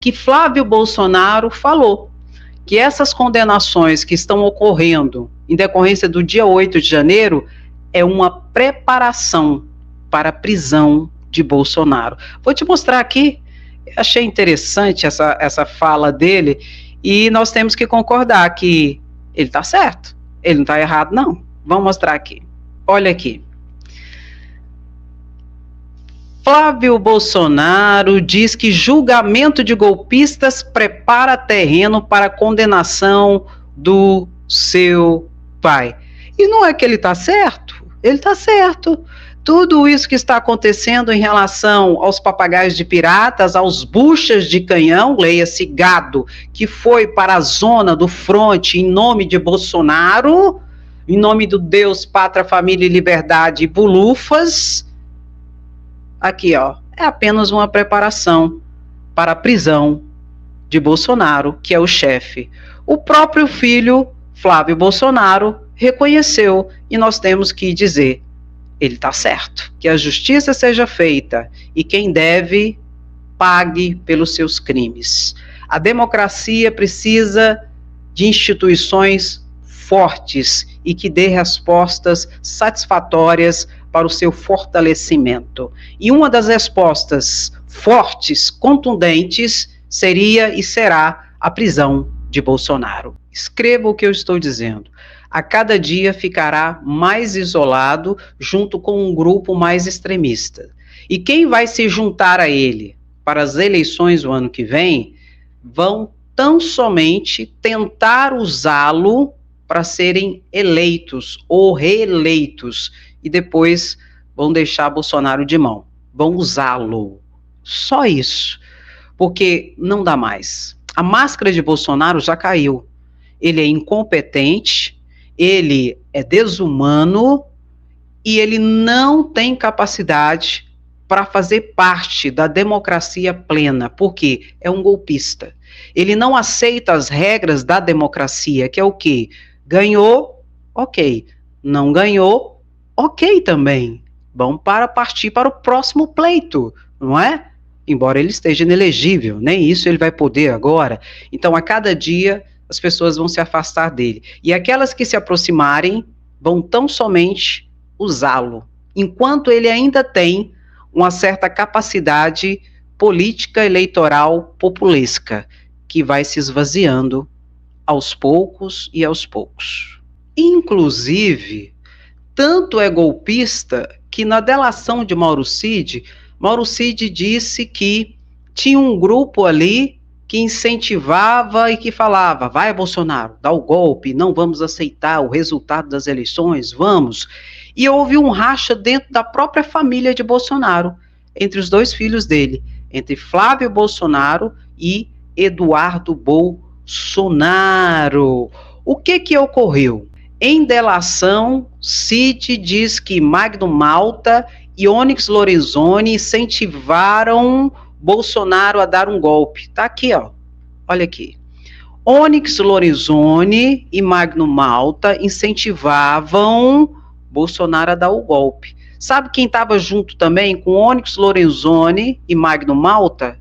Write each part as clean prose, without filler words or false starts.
que Flávio Bolsonaro falou que essas condenações que estão ocorrendo em decorrência do dia 8 de janeiro é uma preparação para a prisão de Bolsonaro. Vou te mostrar aqui, achei interessante essa fala dele, e nós temos que concordar que ele está certo, ele não está errado, não. Vamos mostrar aqui. Olha aqui. Flávio Bolsonaro diz que julgamento de golpistas prepara terreno para condenação do seu pai. E não é que ele está certo? Ele está certo. Tudo isso que está acontecendo em relação aos papagaios de piratas, aos buchas de canhão, leia-se gado, que foi para a zona do fronte em nome de Bolsonaro, em nome do Deus, Pátria, Família e Liberdade, bulufas, aqui, ó, é apenas uma preparação para a prisão de Bolsonaro, que é o chefe. O próprio filho, Flávio Bolsonaro, reconheceu, e nós temos que dizer, ele está certo, que a justiça seja feita e quem deve, pague pelos seus crimes. A democracia precisa de instituições fortes e que dê respostas satisfatórias para o seu fortalecimento. E uma das respostas fortes, contundentes, seria e será a prisão de Bolsonaro. Escreva o que eu estou dizendo. A cada dia ficará mais isolado junto com um grupo mais extremista. E quem vai se juntar a ele para as eleições do ano que vem vão tão somente tentar usá-lo para serem eleitos ou reeleitos e depois vão deixar Bolsonaro de mão, vão usá-lo. Só isso, porque não dá mais. A máscara de Bolsonaro já caiu. Ele é incompetente, ele é desumano e ele não tem capacidade para fazer parte da democracia plena, porque é um golpista. Ele não aceita as regras da democracia, que é o quê? Ganhou, ok. Não ganhou, ok também. Vamos partir para o próximo pleito, não é? Embora ele esteja inelegível, nem isso ele vai poder agora. Então, a cada dia, as pessoas vão se afastar dele. E aquelas que se aproximarem vão tão somente usá-lo, enquanto ele ainda tem uma certa capacidade política eleitoral populesca, que vai se esvaziando aos poucos e aos poucos. Inclusive, tanto é golpista que na delação de Mauro Cid disse que tinha um grupo ali que incentivava e que falava, vai Bolsonaro, dá o golpe, não vamos aceitar o resultado das eleições, vamos. E houve um racha dentro da própria família de Bolsonaro, entre os dois filhos dele, entre Flávio Bolsonaro e Eduardo Bolsonaro. O que ocorreu? Em delação, Cid diz que Magno Malta e Onyx Lorenzoni incentivaram Bolsonaro a dar um golpe. Tá aqui, ó. Olha aqui. Onyx Lorenzoni e Magno Malta incentivavam Bolsonaro a dar o golpe. Sabe quem estava junto também com Onyx Lorenzoni e Magno Malta?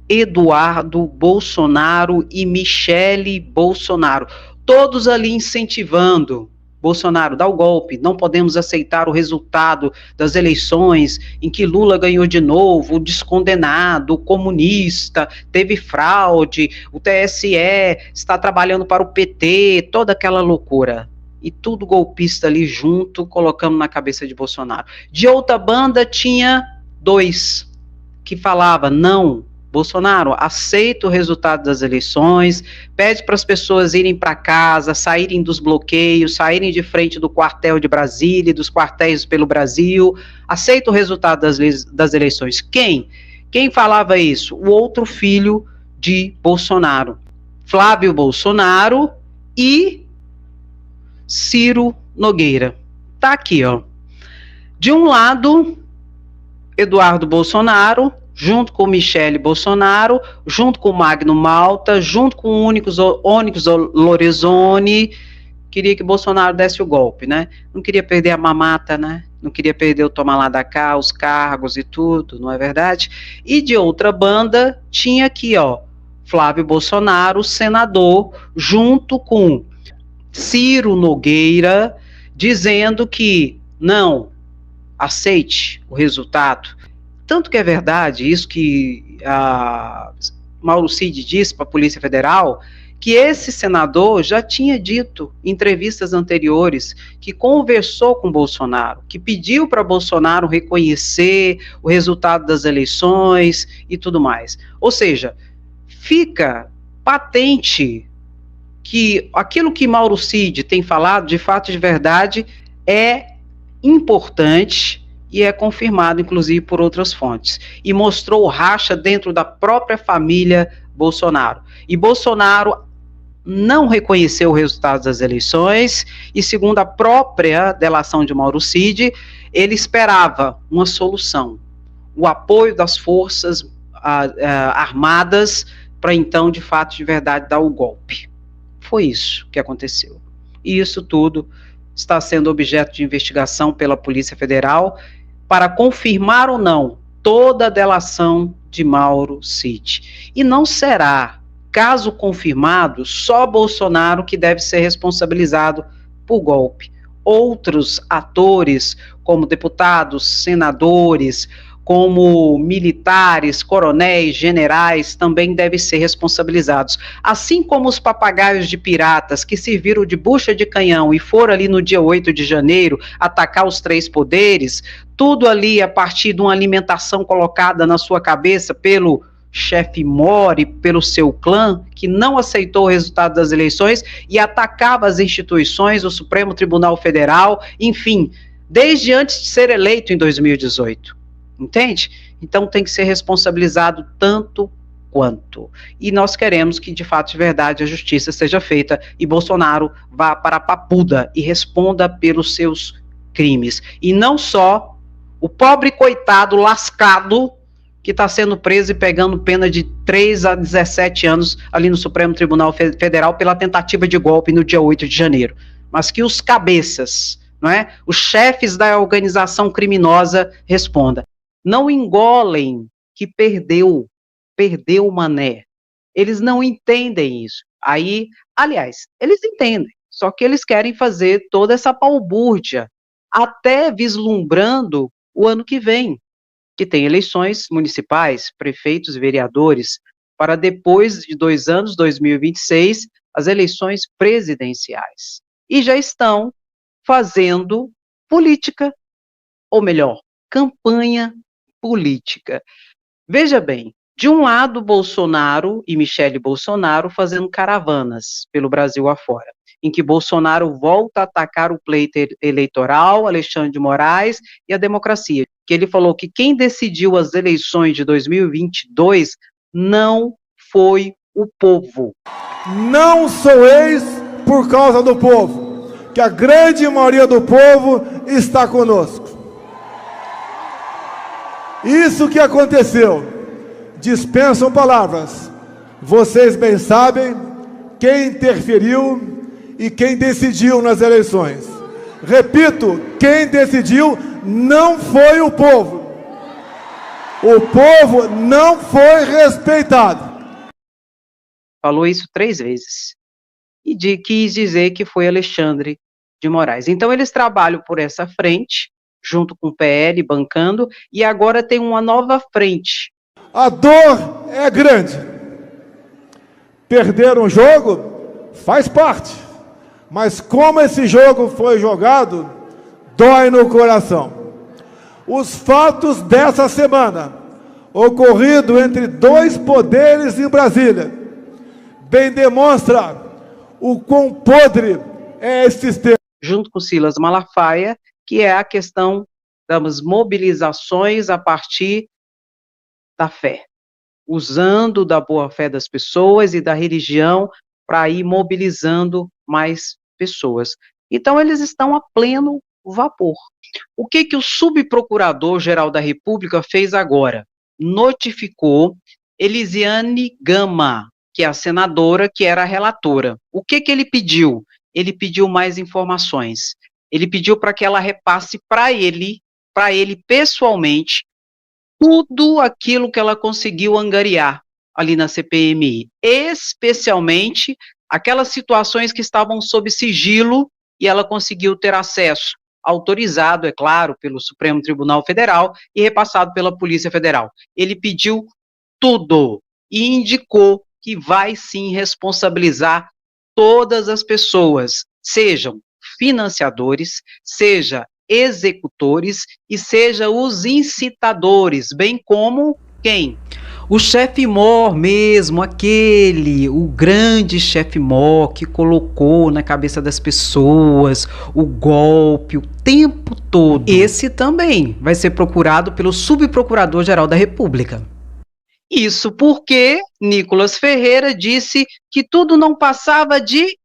Eduardo Bolsonaro e Michele Bolsonaro. Todos ali incentivando Bolsonaro, dá o golpe, não podemos aceitar o resultado das eleições em que Lula ganhou de novo, o descondenado, o comunista, teve fraude, o TSE está trabalhando para o PT, toda aquela loucura. E tudo golpista ali junto, colocando na cabeça de Bolsonaro. De outra banda tinha dois que falava, não, Bolsonaro, aceita o resultado das eleições, pede para as pessoas irem para casa, saírem dos bloqueios, saírem de frente do quartel de Brasília e dos quartéis pelo Brasil, aceita o resultado das eleições. Quem? Quem falava isso? O outro filho de Bolsonaro, Flávio Bolsonaro e Ciro Nogueira. Tá aqui, ó. De um lado, Eduardo Bolsonaro, junto com Michele Bolsonaro, junto com Magno Malta, junto com Onyx Lorenzoni, queria que Bolsonaro desse o golpe, né? Não queria perder a mamata, né? Não queria perder o tomar lá da cá, os cargos e tudo, não é verdade? E de outra banda, tinha aqui, ó, Flávio Bolsonaro, senador, junto com Ciro Nogueira, dizendo que não aceite o resultado. Tanto que é verdade, isso que Mauro Cid disse para a Polícia Federal, que esse senador já tinha dito em entrevistas anteriores que conversou com Bolsonaro, que pediu para Bolsonaro reconhecer o resultado das eleições e tudo mais. Ou seja, fica patente que aquilo que Mauro Cid tem falado, de fato de verdade, é importante e é confirmado, inclusive, por outras fontes. E mostrou racha dentro da própria família Bolsonaro. E Bolsonaro não reconheceu o resultado das eleições e, segundo a própria delação de Mauro Cid, ele esperava uma solução, o apoio das forças armadas para então, de fato, de verdade, dar o golpe. Foi isso que aconteceu. E isso tudo está sendo objeto de investigação pela Polícia Federal para confirmar ou não toda a delação de Mauro Cid. E não será, caso confirmado, só Bolsonaro que deve ser responsabilizado por golpe. Outros atores, como deputados, senadores, como militares, coronéis, generais, também devem ser responsabilizados. Assim como os papagaios de piratas que serviram de bucha de canhão e foram ali no dia 8 de janeiro atacar os três poderes, tudo ali a partir de uma alimentação colocada na sua cabeça pelo chefe Mori, pelo seu clã, que não aceitou o resultado das eleições e atacava as instituições, o Supremo Tribunal Federal, enfim, desde antes de ser eleito em 2018. Entende? Então tem que ser responsabilizado tanto quanto. E nós queremos que, de fato, de verdade, a justiça seja feita e Bolsonaro vá para a papuda e responda pelos seus crimes. E não só o pobre coitado lascado que está sendo preso e pegando pena de 3 a 17 anos ali no Supremo Tribunal Federal pela tentativa de golpe no dia 8 de janeiro. Mas que os cabeças, não é? Os chefes da organização criminosa respondam. Não engolem que perdeu o Mané. Eles não entendem isso. Aí, aliás, eles entendem, só que eles querem fazer toda essa balbúrdia, até vislumbrando o ano que vem, que tem eleições municipais, prefeitos e vereadores, para depois de 2 anos, 2026, as eleições presidenciais. E já estão fazendo política, ou melhor, campanha política. Veja bem, de um lado, Bolsonaro e Michele Bolsonaro fazendo caravanas pelo Brasil afora, em que Bolsonaro volta a atacar o pleito eleitoral, Alexandre de Moraes e a democracia, que ele falou que quem decidiu as eleições de 2022 não foi o povo. Não sou ex por causa do povo, que a grande maioria do povo está conosco. Isso que aconteceu, dispensam palavras. Vocês bem sabem quem interferiu e quem decidiu nas eleições. Repito, quem decidiu não foi o povo. O povo não foi respeitado. Falou isso 3 vezes. E quis dizer que foi Alexandre de Moraes. Então eles trabalham por essa frente, junto com o PL, bancando, e agora tem uma nova frente. A dor é grande. Perder um jogo faz parte, mas como esse jogo foi jogado, dói no coração. Os fatos dessa semana, ocorrido entre 2 poderes em Brasília, bem demonstra o quão podre é esse sistema. Junto com Silas Malafaia, que é a questão das mobilizações a partir da fé, usando da boa-fé das pessoas e da religião para ir mobilizando mais pessoas. Então, eles estão a pleno vapor. O que o subprocurador-geral da República fez agora? Notificou Elisiane Gama, que é a senadora, que era a relatora. O que ele pediu? ele pediu mais informações. Ele pediu para que ela repasse para ele pessoalmente, tudo aquilo que ela conseguiu angariar ali na CPMI, especialmente aquelas situações que estavam sob sigilo e ela conseguiu ter acesso, autorizado, é claro, pelo Supremo Tribunal Federal e repassado pela Polícia Federal. Ele pediu tudo e indicou que vai sim responsabilizar todas as pessoas, sejam financiadores, seja executores e seja os incitadores, bem como quem? O chefe Mor mesmo, o grande chefe Mor que colocou na cabeça das pessoas o golpe o tempo todo. Esse também vai ser procurado pelo subprocurador-geral da República. Isso porque Nicolas Ferreira disse que tudo não passava de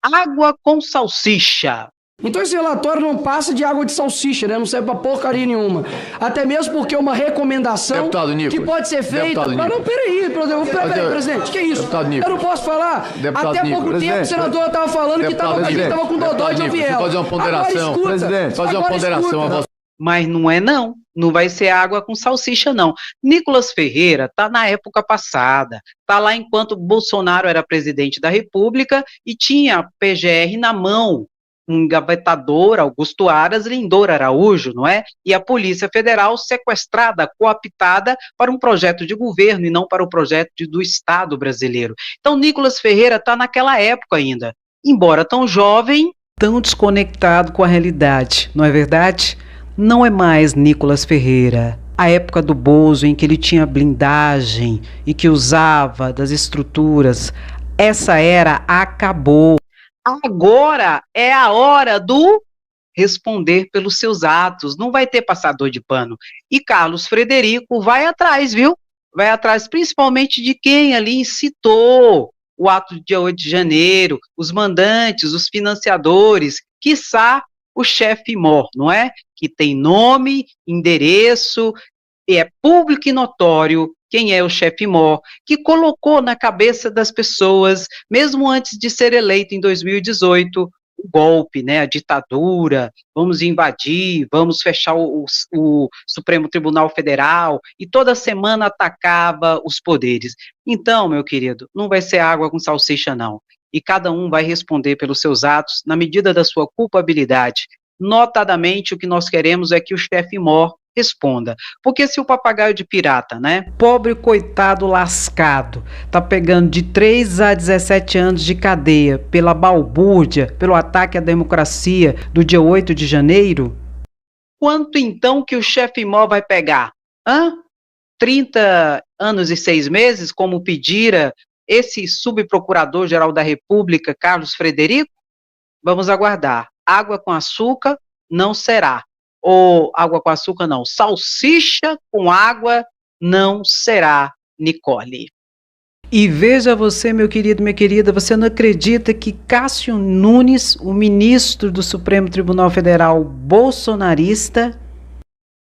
água com salsicha. Então esse relatório não passa de água de salsicha, né? Não serve pra porcaria nenhuma. Até mesmo porque é uma recomendação que pode ser feita... Mas não, peraí, presidente, que isso? Eu não posso falar? Até pouco tempo o senador estava falando que estava com dodói de Oviel. Fazer uma ponderação, presidente, fazer uma ponderação. Mas não vai ser água com salsicha não. Nicolas Ferreira está na época passada, está lá enquanto Bolsonaro era presidente da República e tinha a PGR na mão, um engavetador, Augusto Aras Lindor Araújo, não é? E a Polícia Federal sequestrada, cooptada para um projeto de governo e não para o projeto do Estado brasileiro. Então, Nicolas Ferreira está naquela época ainda, embora tão jovem, tão desconectado com a realidade, não é verdade? Não é mais Nicolas Ferreira. A época do Bozo, em que ele tinha blindagem e que usava das estruturas, essa era acabou. Agora é a hora do responder pelos seus atos, não vai ter passador de pano. E Carlos Frederico vai atrás, viu? Vai atrás principalmente de quem ali incitou o ato do dia 8 de janeiro, os mandantes, os financiadores, quiçá o chefe Mor, não é? Que tem nome, endereço, e é público e notório quem é o chefe Mor, que colocou na cabeça das pessoas, mesmo antes de ser eleito em 2018, o golpe, né, a ditadura, vamos invadir, vamos fechar o Supremo Tribunal Federal, e toda semana atacava os poderes. Então, meu querido, não vai ser água com salsicha, não. E cada um vai responder pelos seus atos na medida da sua culpabilidade. Notadamente, o que nós queremos é que o chefe Mor responda, porque se o papagaio de pirata, né, pobre coitado lascado, tá pegando de 3 a 17 anos de cadeia pela balbúrdia, pelo ataque à democracia do dia 8 de janeiro, quanto então que o chefe Mor vai pegar? 30 anos e 6 meses, como pedira esse subprocurador-geral da República, Carlos Frederico? Vamos aguardar. Água com açúcar não será. Ou água com açúcar não, salsicha com água não será, Nicole. E veja você, meu querido, minha querida, você não acredita que Cássio Nunes, o ministro do Supremo Tribunal Federal bolsonarista,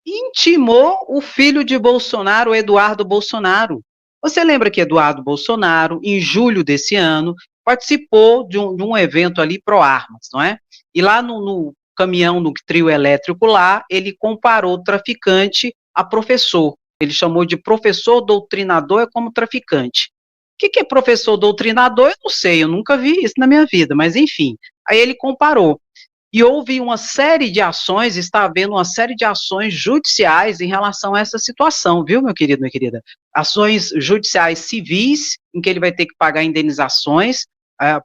intimou o filho de Bolsonaro, Eduardo Bolsonaro. Você lembra que Eduardo Bolsonaro, em julho desse ano, participou de um evento ali pró-armas, não é? E lá no caminhão, no trio elétrico lá, ele comparou o traficante a professor. Ele chamou de professor doutrinador é como traficante. O que é professor doutrinador? Eu não sei, eu nunca vi isso na minha vida, mas enfim. Aí ele comparou. E houve uma série de ações, está havendo uma série de ações judiciais em relação a essa situação, viu, meu querido, minha querida? Ações judiciais civis, em que ele vai ter que pagar indenizações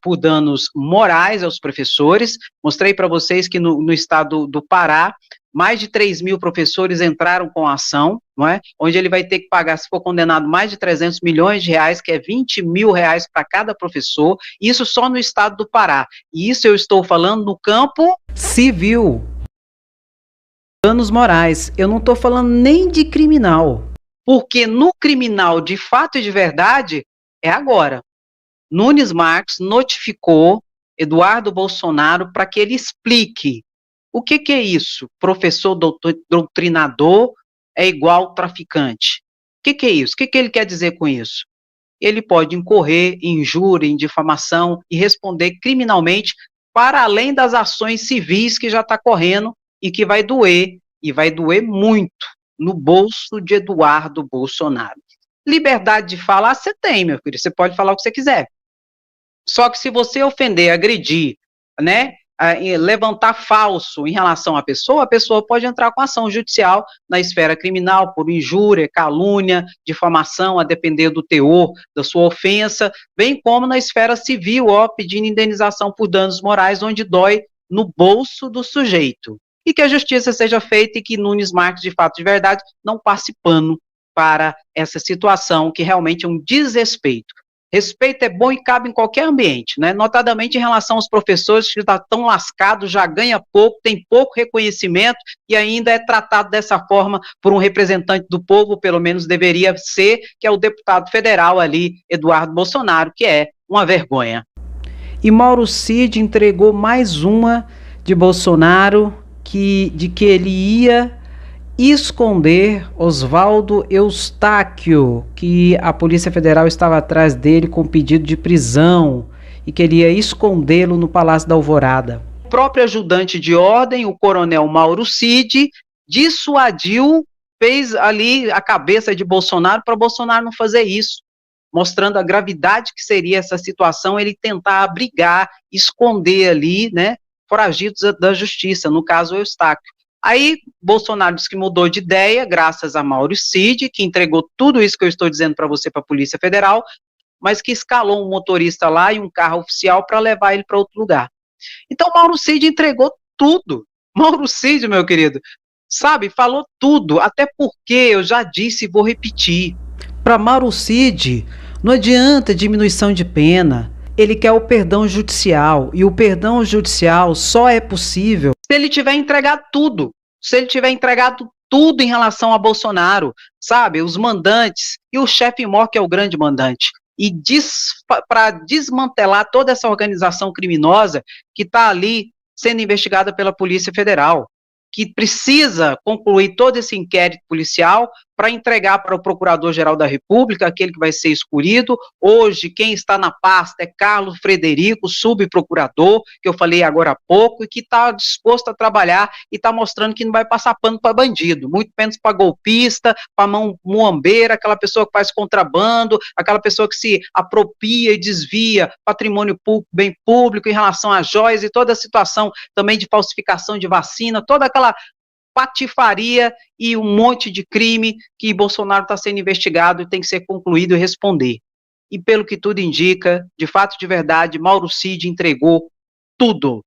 por danos morais aos professores. Mostrei para vocês que no estado do Pará, mais de 3 mil professores entraram com a ação, não é? Onde ele vai ter que pagar, se for condenado, mais de 300 milhões de reais, que é 20 mil reais para cada professor, isso só no estado do Pará. E isso eu estou falando no campo civil. Danos morais, eu não estou falando nem de criminal, porque no criminal, de fato e de verdade, é agora. Nunes Marques notificou Eduardo Bolsonaro para que ele explique o que é isso. Professor doutrinador é igual traficante. O que é isso? O que ele quer dizer com isso? Ele pode incorrer em injúria, em difamação e responder criminalmente para além das ações civis que já está correndo e que vai doer, e vai doer muito, no bolso de Eduardo Bolsonaro. Liberdade de falar você tem, meu filho, você pode falar o que você quiser. Só que se você ofender, agredir, né, levantar falso em relação à pessoa, a pessoa pode entrar com ação judicial na esfera criminal por injúria, calúnia, difamação, a depender do teor da sua ofensa, bem como na esfera civil, pedindo indenização por danos morais, onde dói no bolso do sujeito. E que a justiça seja feita e que Nunes Marques, de fato de verdade, não passe pano para essa situação que realmente é um desrespeito. Respeito é bom e cabe em qualquer ambiente, né? Notadamente em relação aos professores que já estão lascados, já ganha pouco, tem pouco reconhecimento e ainda é tratado dessa forma por um representante do povo, pelo menos deveria ser, que é o deputado federal ali, Eduardo Bolsonaro, que é uma vergonha. E Mauro Cid entregou mais uma de Bolsonaro, de que ele ia esconder Oswaldo Eustáquio, que a Polícia Federal estava atrás dele com pedido de prisão e queria escondê-lo no Palácio da Alvorada. O próprio ajudante de ordem, o coronel Mauro Cid, dissuadiu, fez ali a cabeça de Bolsonaro para Bolsonaro não fazer isso, mostrando a gravidade que seria essa situação, ele tentar abrigar, esconder ali, né, foragidos da justiça, no caso o Eustáquio. Aí Bolsonaro disse que mudou de ideia, graças a Mauro Cid, que entregou tudo isso que eu estou dizendo para você para a Polícia Federal, mas que escalou um motorista lá e um carro oficial para levar ele para outro lugar. Então Mauro Cid entregou tudo. Mauro Cid, meu querido, sabe, falou tudo, até porque eu já disse e vou repetir. Para Mauro Cid, não adianta diminuição de pena. Ele quer o perdão judicial, e o perdão judicial só é possível se ele tiver entregado tudo, se ele tiver entregado tudo em relação a Bolsonaro, sabe, os mandantes, e o chefe maior que é o grande mandante, e para desmantelar toda essa organização criminosa que está ali sendo investigada pela Polícia Federal, que precisa concluir todo esse inquérito policial para entregar para o Procurador-Geral da República, aquele que vai ser escolhido. Hoje, quem está na pasta é Carlos Frederico, subprocurador, que eu falei agora há pouco, e que está disposto a trabalhar e está mostrando que não vai passar pano para bandido, muito menos para golpista, para muambeira, aquela pessoa que faz contrabando, aquela pessoa que se apropria e desvia patrimônio público, bem público em relação a joias e toda a situação também de falsificação de vacina, toda aquela patifaria e um monte de crime que Bolsonaro está sendo investigado e tem que ser concluído e responder. E pelo que tudo indica, de fato de verdade, Mauro Cid entregou tudo.